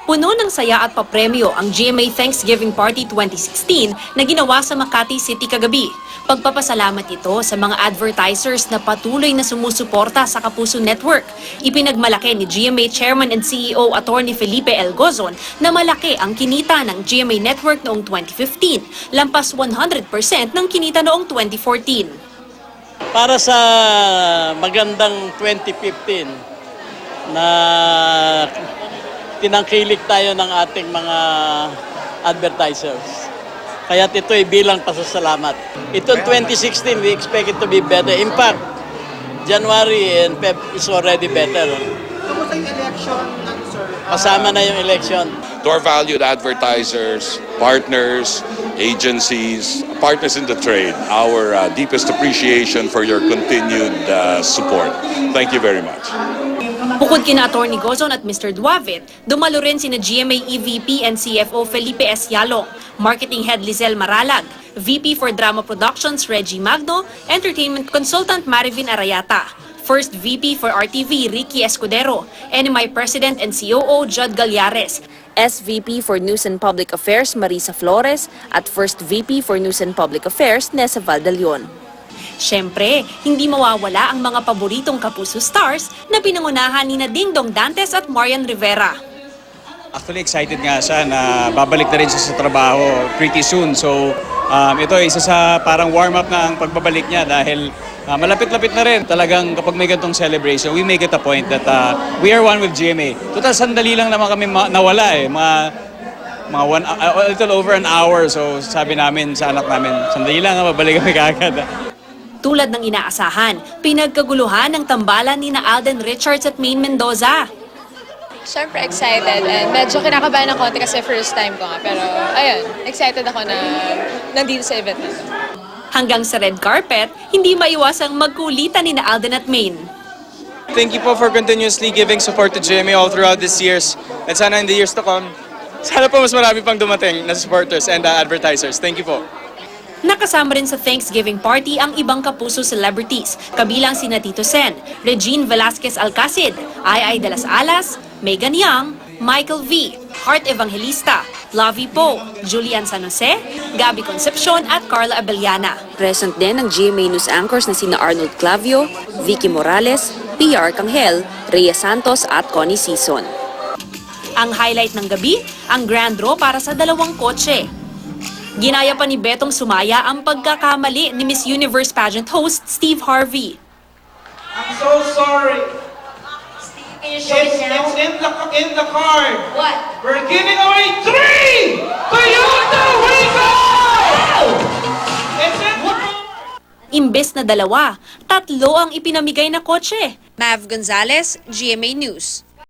Puno ng saya at papremyo ang GMA Thanksgiving Party 2016 na ginawa sa Makati City kagabi. Pagpapasalamat ito sa mga advertisers na patuloy na sumusuporta sa Kapuso Network. Ipinagmalaki ni GMA Chairman and CEO Attorney Felipe L. Gozon na malaki ang kinita ng GMA Network noong 2015, lampas 100% ng kinita noong 2014. Para sa magandang 2015 na tinangkilik tayo ng ating mga advertisers. Kaya ito ay bilang pasasalamat. Itong 2016, we expect it to be better. In fact, January and Feb is already better. Kamusta yung election ng sir? Kasama na yung election. To our valued advertisers, partners, agencies, partners in the trade, our deepest appreciation for your continued support. Thank you very much. Bukod kina Attorney Gozon at Mr. Duavit, dumalo rin sina GMA EVP and CFO Felipe S. Yalong, Marketing Head Lizelle Maralag, VP for Drama Productions Reggie Magno, Entertainment Consultant Marivin Arayata, First VP for RTV Ricky Escudero, NMI President and COO Judd Galyares, SVP for News and Public Affairs Marisa Flores, at First VP for News and Public Affairs Nessa Valdalion. Siyempre, hindi mawawala ang mga paboritong Kapuso stars na pinangunahan ni Dingdong Dantes at Marian Rivera. Actually, excited nga siya na babalik na rin siya sa trabaho pretty soon. So, ito isa sa parang warm-up na ang pagbabalik niya dahil malapit-lapit na rin. Talagang kapag may ganitong celebration, we make it a point that we are one with GMA. Total, sandali lang naman kami nawala eh. A little over an hour. So, sabi namin sa anak namin, sandali lang, babalik kami kaagad. Tulad ng inaasahan, pinagkaguluhan ng tambalan ni Alden Richards at Maine Mendoza. Siyempre excited and medyo kinakabahan ng konti kasi first time ko nga. Pero ayun, excited ako na nandito sa event na. Hanggang sa red carpet, hindi maiwasang magkulitan ni Alden at Maine. Thank you po for continuously giving support to GMA all throughout these years. And sana in the years to come, sana po mas marami pang dumating na supporters and advertisers. Thank you po. Nakasama rin sa Thanksgiving party ang ibang Kapuso celebrities, kabilang sina Tito Sen, Regine Velasquez Alcacid, Ai de las Alas, Megan Young, Michael V, Heart Evangelista, Lovie Poe, Julian San Jose, Gabby Concepcion at Carla Abellana. Present din ang GMA News anchors na sina Arnold Clavio, Vicky Morales, PR Canghel, Rhea Santos at Connie Sison. Ang highlight ng gabi, ang grand draw para sa 2 kotse. Ginaya pa ni Betong Sumaya ang pagkakamali ni Miss Universe pageant host Steve Harvey. I'm so sorry. Can you show it now? It's in the card. What? We're giving away 3 Toyota Wigo! It's in the card. Imbes na 2, 3 ang ipinamigay na kotse. Mav Gonzalez, GMA News.